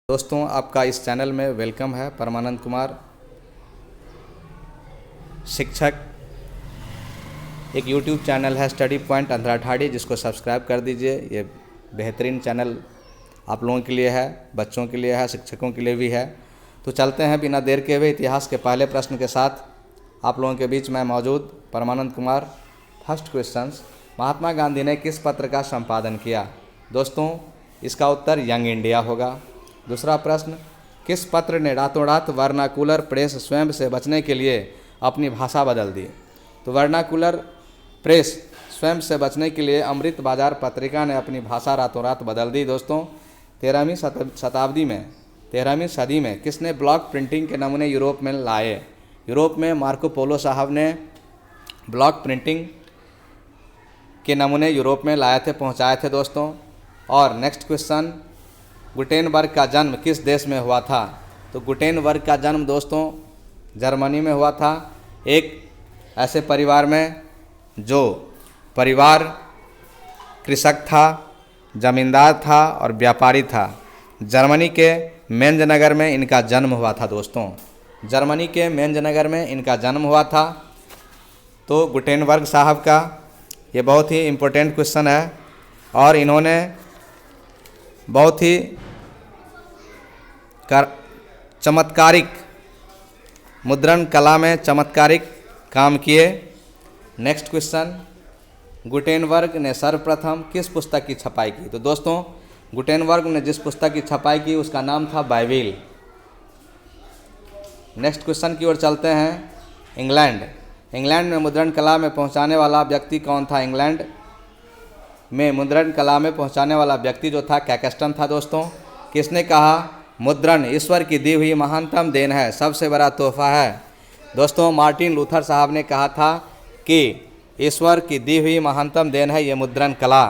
दोस्तों, आपका इस चैनल में वेलकम है। परमानंद कुमार, शिक्षक। एक यूट्यूब चैनल है स्टडी पॉइंट अंतराठाड़ी, जिसको सब्सक्राइब कर दीजिए। ये बेहतरीन चैनल आप लोगों के लिए है, बच्चों के लिए है, शिक्षकों के लिए भी है। तो चलते हैं बिना देर के हुए इतिहास के पहले प्रश्न के साथ। आप लोगों के बीच में मौजूद परमानंद कुमार। फर्स्ट क्वेश्चंस, महात्मा गांधी ने किस पत्र का संपादन किया? दोस्तों, इसका उत्तर यंग इंडिया होगा। दूसरा प्रश्न, किस पत्र ने रातों रात वर्नाकुलर प्रेस स्वयं से बचने के लिए अपनी भाषा बदल दी? तो वर्नाकुलर प्रेस स्वयं से बचने के लिए अमृत बाजार पत्रिका ने अपनी भाषा रातों रात बदल दी। दोस्तों, 13वीं सदी में किसने ब्लॉक प्रिंटिंग के नमूने यूरोप में लाए? यूरोप में मार्को पोलो साहब ने ब्लॉक प्रिंटिंग के नमूने यूरोप में लाए थे, पहुंचाए थे दोस्तों। और नेक्स्ट क्वेश्चन, गुटेनबर्ग का जन्म किस देश में हुआ था? तो गुटेनबर्ग का जन्म दोस्तों जर्मनी में हुआ था। एक ऐसे परिवार में जो परिवार कृषक था, जमींदार था और व्यापारी था। जर्मनी के मेंज नगर में इनका जन्म हुआ था दोस्तों। जर्मनी के मेंज नगर में इनका जन्म हुआ था। तो गुटेनबर्ग साहब का ये बहुत ही इम्पोर्टेंट क्वेश्चन है और इन्होंने बहुत ही चमत्कारिक मुद्रण कला में चमत्कारिक काम किए। नेक्स्ट क्वेश्चन, गुटेनबर्ग ने सर्वप्रथम किस पुस्तक की छपाई की? तो दोस्तों, गुटेनबर्ग ने जिस पुस्तक की छपाई की उसका नाम था बाइबिल। नेक्स्ट क्वेश्चन की ओर चलते हैं। इंग्लैंड में मुद्रण कला में पहुंचाने वाला व्यक्ति कौन था? इंग्लैंड में मुद्रण कला में पहुंचाने वाला व्यक्ति जो था कैक्सटन था दोस्तों। किसने कहा मुद्रण ईश्वर की दी हुई महानतम देन है, सबसे बड़ा तोहफा है? दोस्तों, मार्टिन लूथर साहब ने कहा था कि ईश्वर की दी हुई महानतम देन है ये मुद्रण कला।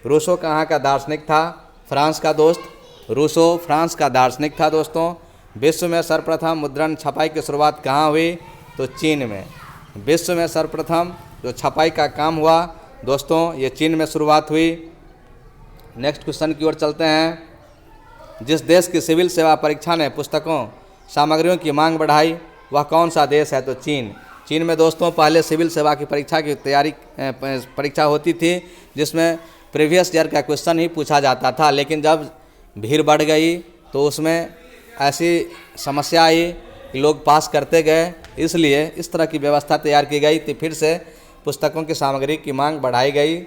रूसो कहाँ का दार्शनिक था? फ्रांस का दोस्त। रूसो फ्रांस का दार्शनिक था दोस्तों। विश्व में सर्वप्रथम मुद्रण छपाई की शुरुआत कहाँ हुई? तो चीन में। विश्व में सर्वप्रथम जो छपाई का काम हुआ दोस्तों, ये चीन में शुरुआत हुई। नेक्स्ट क्वेश्चन की ओर चलते हैं। जिस देश की सिविल सेवा परीक्षा ने पुस्तकों सामग्रियों की मांग बढ़ाई वह कौन सा देश है? तो चीन। चीन में दोस्तों पहले सिविल सेवा की परीक्षा की परीक्षा होती थी, जिसमें प्रीवियस ईयर का क्वेश्चन ही पूछा जाता था। लेकिन जब भीड़ बढ़ गई तो उसमें ऐसी समस्या आई कि लोग पास करते गए, इसलिए इस तरह की व्यवस्था तैयार की गई थी। फिर से पुस्तकों की सामग्री की मांग बढ़ाई गई।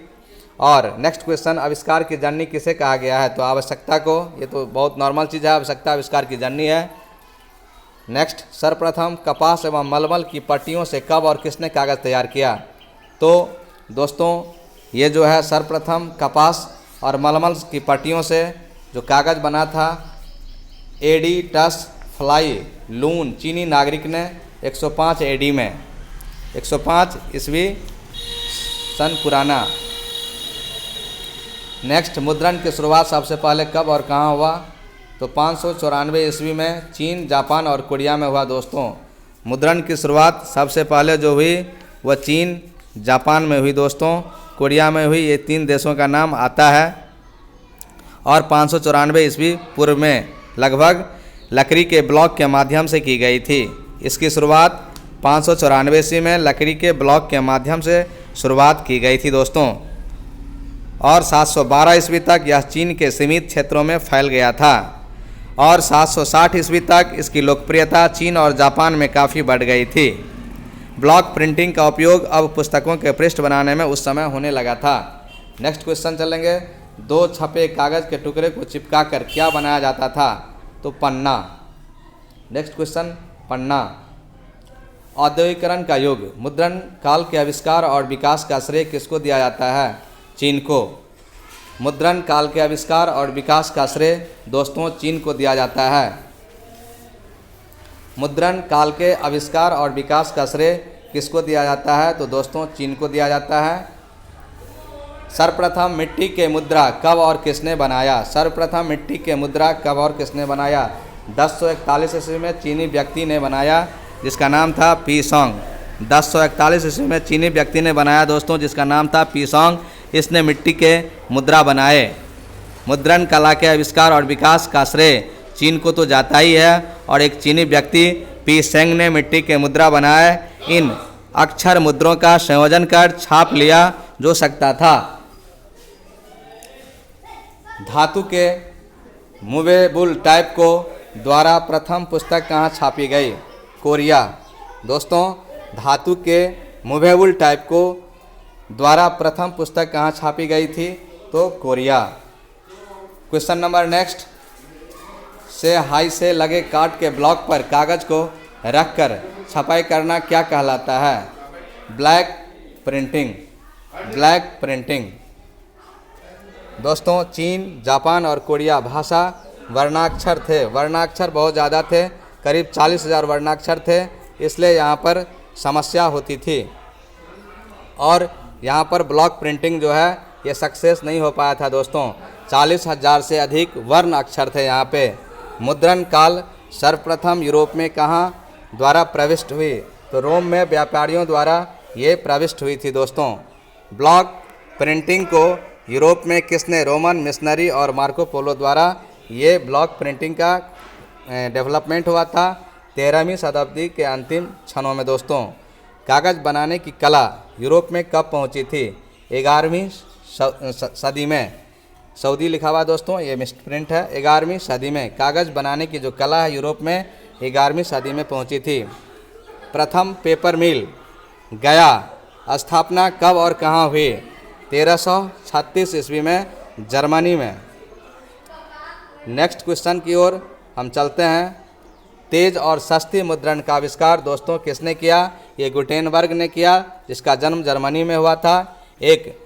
और नेक्स्ट क्वेश्चन, आविष्कार की जननी किसे कहा गया है? तो आवश्यकता को। ये तो बहुत नॉर्मल चीज़ है, आवश्यकता आविष्कार की जननी है। नेक्स्ट, सर्वप्रथम कपास एवं मलमल की पट्टियों से कब और किसने कागज़ तैयार किया? तो दोस्तों, ये जो है सर्वप्रथम कपास और मलमल की पट्टियों से जो कागज़ बना था, एडी टस फ्लाई लून चीनी नागरिक ने 105 एडी में, 105 ईस्वी सन पुराना। नेक्स्ट, मुद्रण की शुरुआत सबसे पहले कब और कहाँ हुआ? तो 594 ईस्वी में चीन, जापान और कोरिया में हुआ दोस्तों। मुद्रण की शुरुआत सबसे पहले जो हुई वह चीन, जापान में हुई दोस्तों, कोरिया में हुई। ये 3 देशों का नाम आता है। और 594 ईस्वी पूर्व में लगभग लकड़ी के ब्लॉक के माध्यम से की गई थी। इसकी शुरुआत 594 ईस्वी में लकड़ी के ब्लॉक के माध्यम से शुरुआत की गई थी दोस्तों। और 712 ईस्वी तक यह चीन के सीमित क्षेत्रों में फैल गया था। और 760 ईस्वी तक इसकी लोकप्रियता चीन और जापान में काफ़ी बढ़ गई थी। ब्लॉक प्रिंटिंग का उपयोग अब पुस्तकों के पृष्ठ बनाने में उस समय होने लगा था। नेक्स्ट क्वेश्चन चलेंगे। 2 छपे कागज़ के टुकड़े को चिपका कर क्या बनाया जाता था? तो पन्ना। नेक्स्ट क्वेश्चन, पन्ना। औद्योगिकरण का युग, मुद्रण काल के आविष्कार और विकास का श्रेय किसको दिया जाता है? चीन को। मुद्रण काल के आविष्कार और विकास का श्रेय दोस्तों चीन को दिया जाता है। मुद्रण काल के आविष्कार और विकास का श्रेय किसको दिया जाता है? तो दोस्तों चीन को दिया जाता है। सर्वप्रथम मिट्टी के मुद्रा कब और किसने बनाया? सर्वप्रथम मिट्टी के मुद्रा कब और किसने बनाया? 1041 ईस्वी में चीनी व्यक्ति ने बनाया, जिसका नाम था पीसोंग। 1041 ईस्वी में चीनी व्यक्ति ने बनाया दोस्तों, जिसका नाम था पीसोंग। इसने मिट्टी के मुद्रा बनाए। मुद्रण कला के आविष्कार और विकास का श्रेय चीन को तो जाता ही है। और एक चीनी व्यक्ति पी सेंग ने मिट्टी के मुद्रा बनाए, इन अक्षर मुद्रों का संयोजन कर छाप लिया जो सकता था। धातु के मूवेबल टाइप को द्वारा प्रथम पुस्तक कहाँ छापी गई? कोरिया। दोस्तों, धातु के मूवेबल टाइप को द्वारा प्रथम पुस्तक कहाँ छापी गई थी? तो कोरिया। क्वेश्चन नंबर नेक्स्ट, से हाई से लगे काट के ब्लॉक पर कागज को रखकर छपाई करना क्या कहलाता है? Black printing. Black printing. दोस्तों, चीन, जापान और कोरिया भाषा वर्णाक्षर थे। वर्णाक्षर बहुत ज़्यादा थे, करीब 40,000 वर्णाक्षर थे, इसलिए यहाँ पर समस्या होती थी। और यहाँ पर ब्लॉक प्रिंटिंग जो है ये सक्सेस नहीं हो पाया था। दोस्तों, 40,000 से अधिक वर्ण अक्षर थे यहाँ पे। मुद्रण काल सर्वप्रथम यूरोप में कहाँ द्वारा प्रविष्ट हुई? तो रोम में व्यापारियों द्वारा ये प्रविष्ट हुई थी। दोस्तों, ब्लॉक प्रिंटिंग को यूरोप में किसने? रोमन मिशनरी और मार्को पोलो द्वारा ये ब्लॉक प्रिंटिंग का डेवलपमेंट हुआ था 13वीं शताब्दी के अंतिम क्षणों में। दोस्तों, कागज़ बनाने की कला यूरोप में कब पहुंची थी? 11वीं सदी में। सऊदी लिखा हुआ दोस्तों, ये मिसप्रिंट है। 11वीं सदी में कागज़ बनाने की जो कला है यूरोप में 11वीं सदी में पहुंची थी। प्रथम पेपर मिल गया स्थापना कब और कहाँ हुई? 1336 ईस्वी में जर्मनी में। नेक्स्ट क्वेश्चन की ओर हम चलते हैं। तेज और सस्ती मुद्रण का आविष्कार दोस्तों किसने किया? ये गुटेनबर्ग ने किया, जिसका जन्म जर्मनी में हुआ था। एक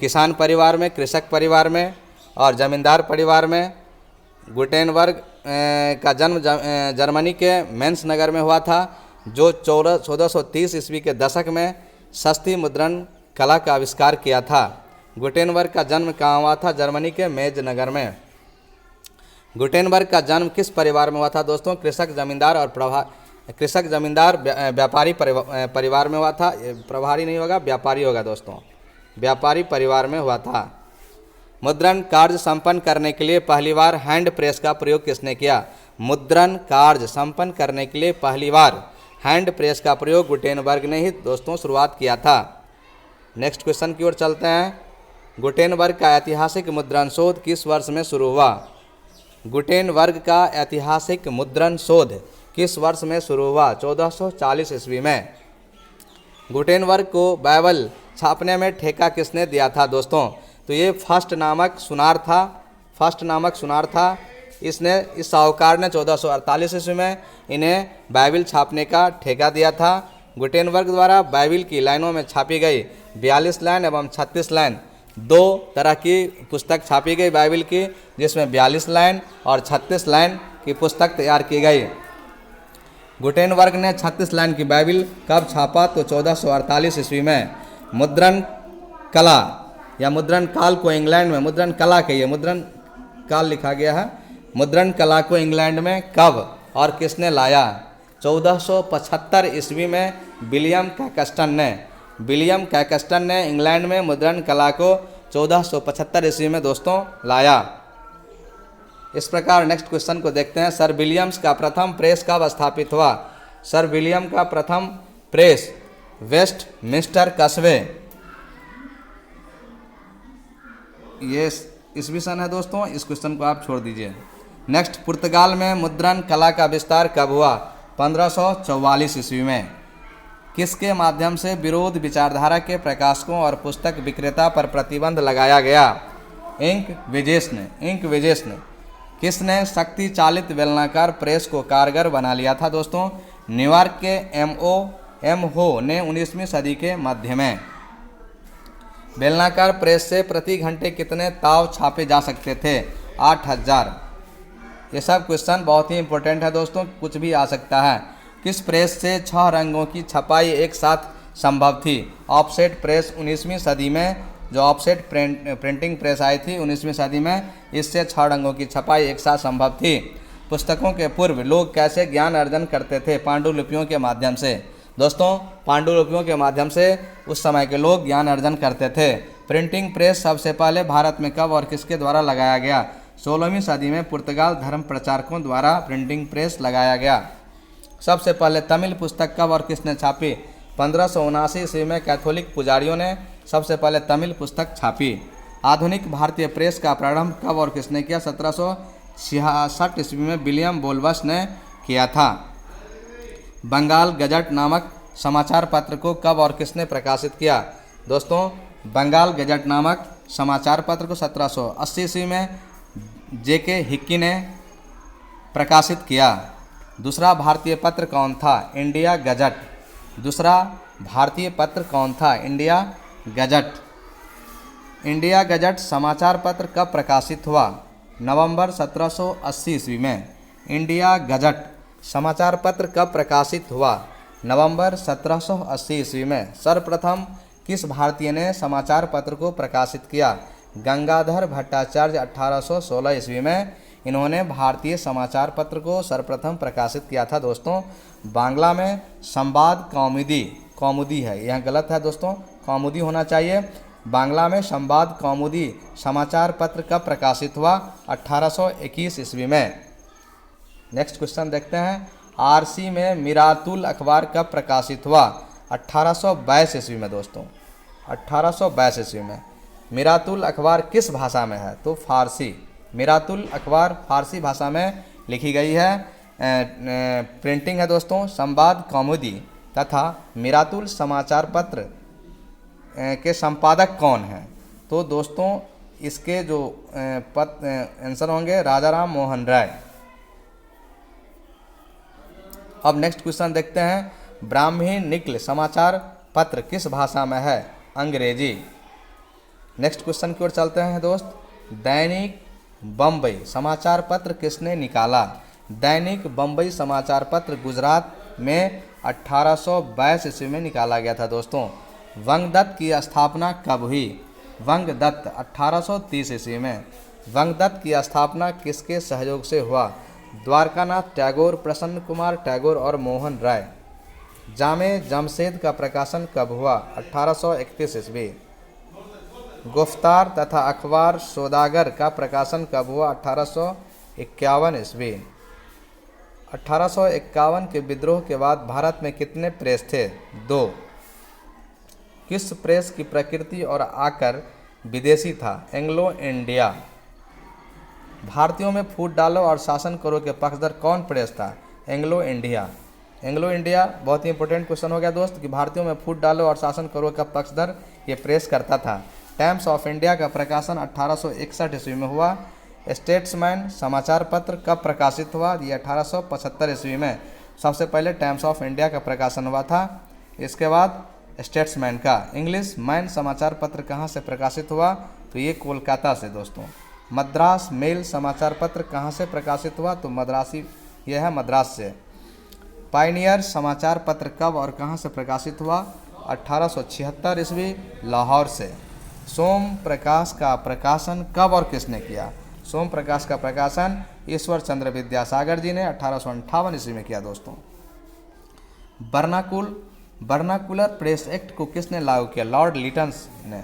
किसान परिवार में, कृषक परिवार में और जमींदार परिवार में। गुटेनबर्ग का जन्म जर्मनी के मेंस नगर में हुआ था, जो 1430 ईस्वी के दशक में सस्ती मुद्रण कला का आविष्कार किया था। गुटेनबर्ग का जन्म कहाँ हुआ था? जर्मनी के मेंस नगर में। गुटेनबर्ग का जन्म किस परिवार में हुआ था? दोस्तों, कृषक जमींदार व्यापारी परिवार में हुआ था। प्रभारी नहीं होगा, व्यापारी होगा दोस्तों। व्यापारी परिवार में हुआ था। मुद्रण कार्य संपन्न करने के लिए पहली बार हैंड प्रेस का प्रयोग किसने किया? मुद्रण कार्य संपन्न करने के लिए पहली बार हैंड प्रेस का प्रयोग गुटेनबर्ग ने ही दोस्तों शुरुआत किया था। नेक्स्ट क्वेश्चन की ओर चलते हैं। गुटेनबर्ग का ऐतिहासिक मुद्रण शोध किस वर्ष में शुरू हुआ? गुटेनबर्ग का ऐतिहासिक मुद्रण शोध किस वर्ष में शुरू हुआ? 1440 ईस्वी में। गुटेनबर्ग को बाइबल छापने में ठेका किसने दिया था? दोस्तों, तो ये फर्स्ट नामक सुनार था। इस साहूकार ने 1448 ईस्वी में इन्हें बाइबल छापने का ठेका दिया था। गुटेनबर्ग द्वारा बाइबल की लाइनों में छापी गई 42 लाइन एवं 36 लाइन, दो तरह की पुस्तक छापी गई बाइबल की, जिसमें 42 लाइन और 36 लाइन की पुस्तक तैयार की गई। गुटेनबर्ग ने 36 लाइन की बाइबल कब छापा? तो 1448 ईस्वी में। मुद्रण कला या मुद्रण काल को इंग्लैंड में, मुद्रण कला कहिए, मुद्रण काल लिखा गया है। मुद्रण कला को इंग्लैंड में कब और किसने लाया? 1475 ईस्वी में विलियम कैक्सटन ने इंग्लैंड में मुद्रण कला को 1475 ईस्वी में दोस्तों लाया। इस प्रकार नेक्स्ट क्वेश्चन को देखते हैं। सर विलियम्स का प्रथम प्रेस कब स्थापित हुआ? सर विलियम का प्रथम प्रेस वेस्टमिंस्टर कस्बे, ये ईस्वी सन है दोस्तों। इस क्वेश्चन को आप छोड़ दीजिए। नेक्स्ट, पुर्तगाल में मुद्रण कला का विस्तार कब हुआ? 1544 ईस्वी में। किसके माध्यम से विरोध विचारधारा के प्रकाशकों और पुस्तक विक्रेता पर प्रतिबंध लगाया गया? इंक्विजिशन ने। किसने शक्ति चालित बेलनाकार प्रेस को कारगर बना लिया था? दोस्तों, न्यूयॉर्क के एम हो ने 19वीं सदी के मध्य में। बेलनाकार प्रेस से प्रति घंटे कितने ताव छापे जा सकते थे? 8000। ये सब क्वेश्चन बहुत ही इंपॉर्टेंट है दोस्तों, कुछ भी आ सकता है। किस प्रेस से 6 रंगों की छपाई एक साथ संभव थी? ऑफसेट प्रेस 19वीं सदी में, जो ऑफसेट प्रिंटिंग प्रेस आई थी 19वीं सदी में, इससे 6 रंगों की छपाई एक साथ संभव थी। पुस्तकों के पूर्व लोग कैसे ज्ञान अर्जन करते थे? पांडुलिपियों के माध्यम से। दोस्तों, पांडुलिपियों के माध्यम से उस समय के लोग ज्ञान अर्जन करते थे। प्रिंटिंग प्रेस सबसे पहले भारत में कब और किसके द्वारा लगाया गया? 16वीं सदी में पुर्तगाल धर्म प्रचारकों द्वारा प्रिंटिंग प्रेस लगाया गया। सबसे पहले तमिल पुस्तक कब और किसने छापी? 1579 ईस्वी में कैथोलिक पुजारियों ने सबसे पहले तमिल पुस्तक छापी। आधुनिक भारतीय प्रेस का प्रारंभ कब और किसने किया? 1766 ईस्वी में विलियम बोल्बस ने किया था। बंगाल गजट नामक समाचार पत्र को कब और किसने प्रकाशित किया? दोस्तों, बंगाल गजट नामक समाचार पत्र को 1780 ईस्वी में जेके हिक्की ने प्रकाशित किया। दूसरा भारतीय पत्र कौन था? India gazette. दूसरा भारतीय पत्र कौन था? India gazette. इंडिया गजट समाचार पत्र कब प्रकाशित हुआ? नवंबर 1780 ईस्वी में। इंडिया गजट समाचार पत्र कब प्रकाशित हुआ? नवंबर 1780 ईस्वी में। सर्वप्रथम किस भारतीय ने समाचार पत्र को प्रकाशित किया? गंगाधर भट्टाचार्य 1816 ईस्वी में इन्होंने भारतीय समाचार पत्र को सर्वप्रथम प्रकाशित किया था। दोस्तों, बांग्ला में संवाद कौमुदी है, यह गलत है दोस्तों, कौमुदी होना चाहिए। बांग्ला में संवाद कौमुदी समाचार पत्र कब प्रकाशित हुआ? 1821 ईस्वी में। नेक्स्ट क्वेश्चन देखते हैं। आरसी में मिरातुल अखबार कब प्रकाशित हुआ? 1822 ईस्वी में। दोस्तों, 1822 ईस्वी में। मिरातुल अखबार किस भाषा में है? तो फारसी। मिरातुल अखबार फारसी भाषा में लिखी गई है, प्रिंटिंग है दोस्तों। संवाद कौमुदी तथा मिरातुल समाचार पत्र के संपादक कौन हैं? तो दोस्तों, इसके जो आंसर होंगे राजाराम मोहन राय। अब नेक्स्ट क्वेश्चन देखते हैं। ब्राह्मी निकल समाचार पत्र किस भाषा में है? अंग्रेजी। नेक्स्ट क्वेश्चन की ओर चलते हैं दोस्त। दैनिक बम्बई समाचार पत्र किसने निकाला? दैनिक बम्बई समाचार पत्र गुजरात में 1822 ईस्वी में निकाला गया था। दोस्तों, वंगदत्त की स्थापना कब हुई? वंगदत्त 1830 ईस्वी में। वंगदत्त की स्थापना किसके सहयोग से हुआ? द्वारकानाथ टैगोर, प्रसन्न कुमार टैगोर और मोहन राय। जामे जमशेद का प्रकाशन कब हुआ? 1831 ईस्वी। गुफ्तार तथा अखबार सौदागर का प्रकाशन कब हुआ? 1851 ईस्वी। 1851 के विद्रोह के बाद भारत में कितने प्रेस थे? 2। किस प्रेस की प्रकृति और आकर विदेशी था? Anglo India. भारतीयों में फूट डालो और शासन करो के पक्षधर कौन प्रेस था? Anglo India. एंग्लो इंडिया बहुत ही इंपॉर्टेंट क्वेश्चन हो गया दोस्त कि भारतीयों में फूट डालो और शासन करो का पक्षधर ये प्रेस करता था। टाइम्स ऑफ इंडिया का प्रकाशन 1861 ईस्वी में हुआ। स्टेट्समैन समाचार पत्र कब प्रकाशित हुआ? ये 1875 ईस्वी में सबसे पहले टाइम्स ऑफ इंडिया का प्रकाशन हुआ था। इसके बाद स्टेट्समैन का। इंग्लिश मैन समाचार पत्र कहाँ से प्रकाशित हुआ? तो ये कोलकाता से। दोस्तों, मद्रास मेल समाचार पत्र कहाँ से प्रकाशित हुआ? तो मद्रासी, यह है मद्रास से। पायनियर समाचार पत्र कब और कहाँ से प्रकाशित हुआ? 1876 ईस्वी, लाहौर से। सोम प्रकाश का प्रकाशन कब और किसने किया? सोम प्रकाश का प्रकाशन ईश्वर चंद्र विद्यासागर जी ने 1858 ईस्वी में किया। दोस्तों, बर्नाकुलर प्रेस एक्ट को किसने लागू किया? लॉर्ड लिटन्स ने।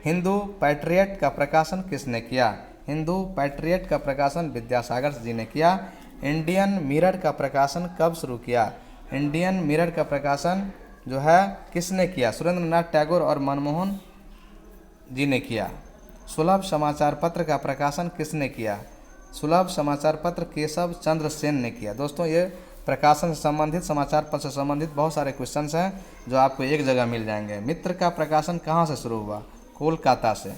हिंदू पैट्रियट का प्रकाशन किसने किया? हिंदू पैट्रियट का प्रकाशन विद्यासागर जी ने किया। इंडियन मिरर का प्रकाशन कब शुरू किया? इंडियन मिरर का प्रकाशन जो है किसने किया? सुरेंद्रनाथ टैगोर और मनमोहन जी ने किया। सुलभ समाचार पत्र का प्रकाशन किसने किया? सुलभ समाचार पत्र केशव चंद्र सेन ने किया। दोस्तों, ये प्रकाशन से संबंधित, समाचार पत्र से संबंधित बहुत सारे क्वेश्चंस हैं जो आपको एक जगह मिल जाएंगे। मित्र का प्रकाशन कहाँ से शुरू हुआ? कोलकाता से।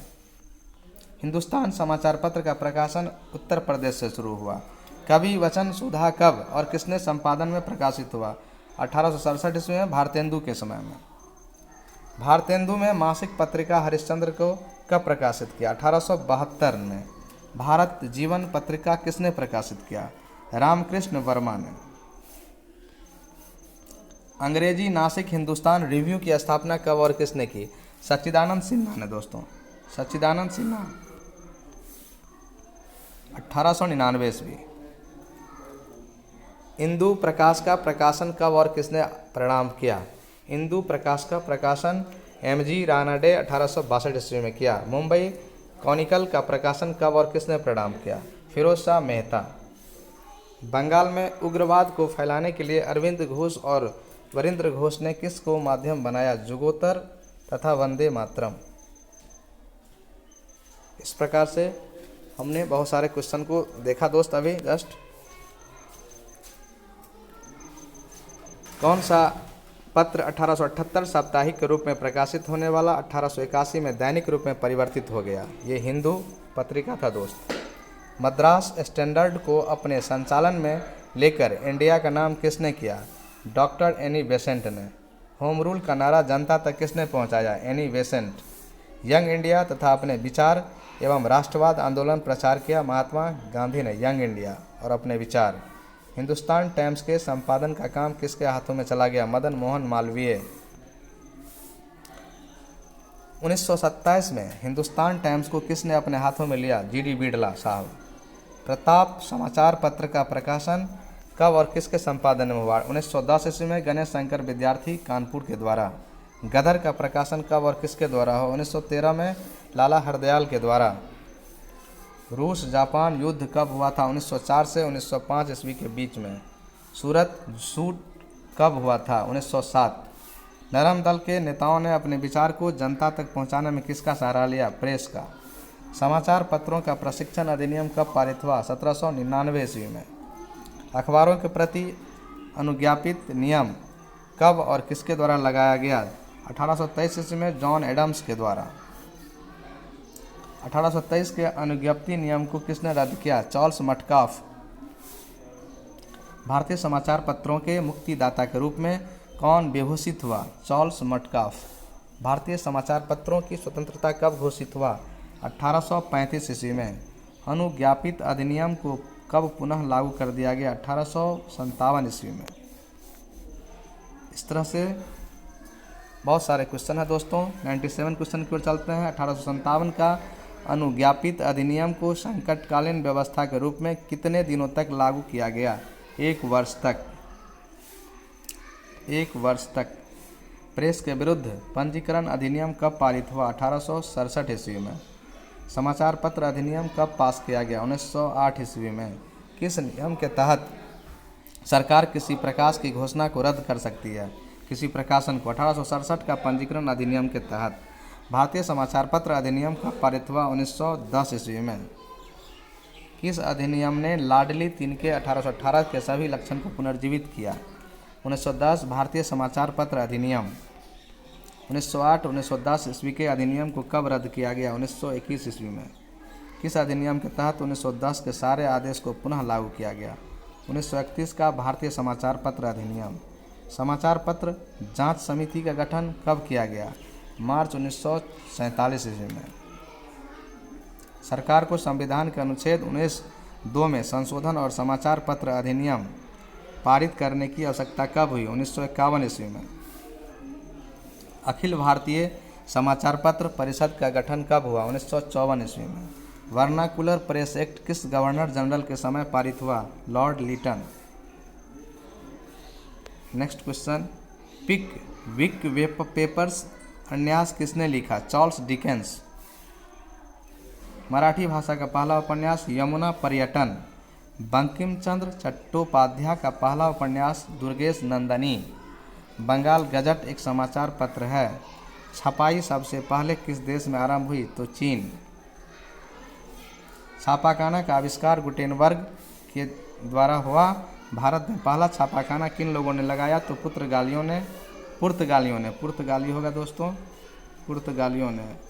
हिंदुस्तान समाचार पत्र का प्रकाशन उत्तर प्रदेश से शुरू हुआ। कवि वचन सुधा कब और किसने संपादन में प्रकाशित हुआ? 1867 ईस्वी में, भारतेंदु के समय में। भारतेंदु में मासिक पत्रिका हरिश्चंद्र को कब प्रकाशित किया? 1872 में। भारत जीवन पत्रिका किसने प्रकाशित किया? रामकृष्ण वर्मा ने। अंग्रेजी नासिक हिंदुस्तान रिव्यू की स्थापना कब और किसने की? सच्चिदानंद सिन्हा ने। दोस्तों, सच्चिदानंद सिन्हा 1899 ईस्वी। इंदु प्रकाश का प्रकाशन कब और किसने प्रारंभ किया? इंदु प्रकाश का प्रकाशन एमजी रानाडे 1862 ईस्वी में किया। मुंबई कॉनिकल का प्रकाशन कब और किसने प्रणाम किया? फिरोज शाह मेहता। बंगाल में उग्रवाद को फैलाने के लिए अरविंद घोष और वरिंद्र घोष ने किसको माध्यम बनाया? जुगोतर तथा वंदे मातरम। इस प्रकार से हमने बहुत सारे क्वेश्चन को देखा दोस्त अभी जस्ट। कौन सा पत्र 1878 साप्ताहिक के रूप में प्रकाशित होने वाला 1881 में दैनिक रूप में परिवर्तित हो गया? ये हिंदू पत्रिका था दोस्त। मद्रास स्टैंडर्ड को अपने संचालन में लेकर इंडिया का नाम किसने किया? डॉक्टर एनी बेसेंट ने। होम रूल का नारा जनता तक किसने पहुंचाया? Annie Besant. यंग इंडिया तथा अपने विचार एवं राष्ट्रवाद आंदोलन प्रचार किया? महात्मा गांधी ने। यंग इंडिया और अपने विचार। हिंदुस्तान टाइम्स के संपादन का काम किसके हाथों में चला गया? मदन मोहन मालवीय। 1927 में हिंदुस्तान टाइम्स को किसने अपने हाथों में लिया? जीडी बिड़ला साहब। प्रताप समाचार पत्र का प्रकाशन कब और किसके संपादन में हुआ? 1910 ईस्वी में गणेश शंकर विद्यार्थी कानपुर के द्वारा। गदर का प्रकाशन कब और किसके द्वारा हो? 1913 में लाला हरदयाल के द्वारा। रूस जापान युद्ध कब हुआ था? 1904 से 1905 ईस्वी के बीच में। सूरत शूट कब हुआ था? 1907। नरम दल के नेताओं ने अपने विचार को जनता तक पहुंचाने में किसका सहारा लिया? प्रेस का। समाचार पत्रों का प्रशिक्षण अधिनियम कब पारित हुआ? 1799 ईस्वी में। अखबारों के प्रति अनुज्ञापित नियम कब और किसके द्वारा लगाया गया? 1823 ईस्वी में जॉन एडम्स के द्वारा। 1823 के अनुज्ञप्ति नियम को किसने रद्द किया? चार्ल्स मटकाफ। भारतीय समाचार पत्रों के मुक्तिदाता के रूप में कौन विभूषित हुआ? चार्ल्स मटकाफ। भारतीय समाचार पत्रों की स्वतंत्रता कब घोषित हुआ? 1835 ईस्वी में। अनुज्ञापित अधिनियम को कब पुनः लागू कर दिया गया? 1857 ईस्वी में। इस तरह से बहुत सारे क्वेश्चन है दोस्तों। 97 क्वेश्चन की ओर चलते हैं। 1857 का अनुज्ञापित अधिनियम को संकटकालीन व्यवस्था के रूप में कितने दिनों तक लागू किया गया? 1 वर्ष तक। 1 वर्ष तक। प्रेस के विरुद्ध पंजीकरण अधिनियम कब पारित हुआ? 1867 ईस्वी में। समाचार पत्र अधिनियम कब पास किया गया? 1908 ईस्वी में। किस नियम के तहत सरकार किसी प्रकाश की घोषणा को रद्द कर सकती है? किसी प्रकाशन को? 1867 का पंजीकरण अधिनियम के तहत। भारतीय समाचार पत्र अधिनियम कब पारित हुआ? 1910 ईस्वी में। किस अधिनियम ने लाडली तिनके 1818 के सभी लक्षण को पुनर्जीवित किया? 1910 भारतीय समाचार पत्र अधिनियम। 1908 1910 ईस्वी के अधिनियम को कब रद्द किया गया? 1921 ईस्वी में। किस अधिनियम के तहत 1910 के सारे आदेश को पुनः लागू किया गया? 1931 का भारतीय समाचार पत्र अधिनियम। समाचार पत्र जांच समिति का गठन कब किया गया? मार्च 1947 ईस्वी में। सरकार को संविधान के अनुच्छेद 19(2) में संशोधन और समाचार पत्र अधिनियम पारित करने की आवश्यकता कब हुई? 1951 ईस्वी में। अखिल भारतीय समाचार पत्र परिषद का गठन कब हुआ? 1954 ईस्वी में। वर्नाकुलर प्रेस एक्ट किस गवर्नर जनरल के समय पारित हुआ? Lord Lytton. Next question. विक पेपर्स उपन्यास किसने लिखा? Charles Dickens. मराठी भाषा का पहला उपन्यास यमुना पर्यटन। बंकिम चंद्र चट्टोपाध्याय का पहला उपन्यास दुर्गेश नंदनी। बंगाल गजट एक समाचार पत्र है। छपाई सबसे पहले किस देश में आरंभ हुई? तो चीन। छापाखाना का आविष्कार गुटेनबर्ग के द्वारा हुआ। भारत में पहला छापाखाना किन लोगों ने लगाया? तो पुर्तगालियों ने। पुर्तगाली होगा दोस्तों, पुर्तगालियों ने।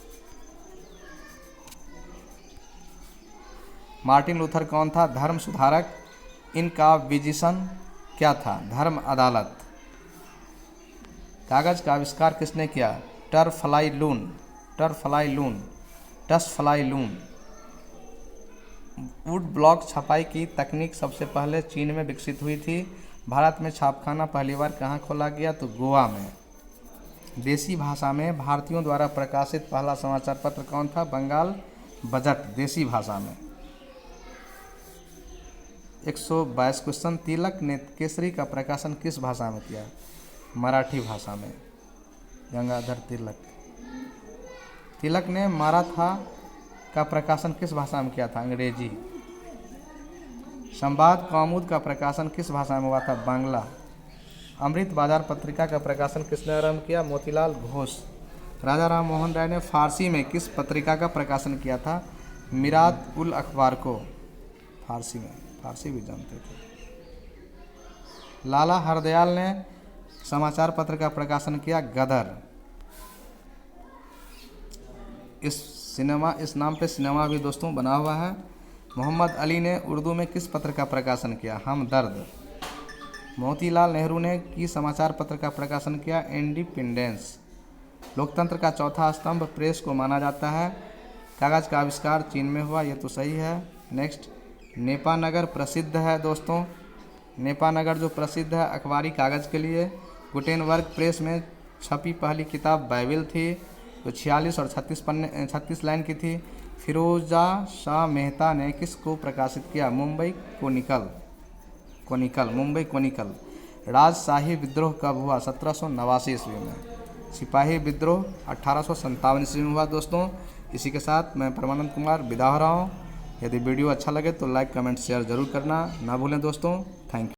मार्टिन लूथर कौन था? धर्म सुधारक। इनका विजिशन क्या था? धर्म अदालत। कागज का आविष्कार किसने किया? टसफ्लाई लून। वुड ब्लॉक छपाई की तकनीक सबसे पहले चीन में विकसित हुई थी। भारत में छापखाना पहली बार कहाँ खोला गया? तो गोवा में। देसी भाषा में भारतीयों द्वारा प्रकाशित पहला समाचार पत्र कौन था? बंगाल बजट, देसी भाषा में। 122 क्वेश्चन। तिलक ने केसरी का प्रकाशन किस भाषा में किया? मराठी भाषा में। गंगाधर तिलक ने मराठा का प्रकाशन किस भाषा में किया था? अंग्रेजी। संवाद कौमुद का प्रकाशन किस भाषा में हुआ था? बांग्ला। अमृत बाजार पत्रिका का प्रकाशन किसने आरंभ किया? मोतीलाल घोष। राजा राम मोहन राय ने फारसी में किस पत्रिका का प्रकाशन किया था? मिरात उल अखबार को। फारसी में, फारसी भी जानते थे। लाला हरदयाल ने समाचार पत्र का प्रकाशन किया? गदर। इस नाम पे सिनेमा भी दोस्तों बना हुआ है। मोहम्मद अली ने उर्दू में किस पत्र का प्रकाशन किया? हमदर्द। मोतीलाल नेहरू ने किस समाचार पत्र का प्रकाशन किया? इंडिपेंडेंस। लोकतंत्र का चौथा स्तंभ प्रेस को माना जाता है। कागज़ का आविष्कार चीन में हुआ, ये तो सही है। नेक्स्ट, नेपानगर प्रसिद्ध है दोस्तों। नेपानगर जो प्रसिद्ध है अखबारी कागज़ के लिए। गुटेनबर्ग प्रेस में छपी पहली किताब बाइबिल थी, जो 46 और 36 लाइन की थी। फिरोजा शाह मेहता ने किसको प्रकाशित किया? मुंबई कोनिकल। राजशाही विद्रोह कब हुआ? 1789 ईस्वी में। सिपाही विद्रोह 1857 ईस्वी में हुआ दोस्तों। इसी के साथ मैं परमानंद कुमार विदा हो रहा हूँ। यदि वीडियो अच्छा लगे तो लाइक कमेंट शेयर जरूर करना ना भूलें दोस्तों। Thank you.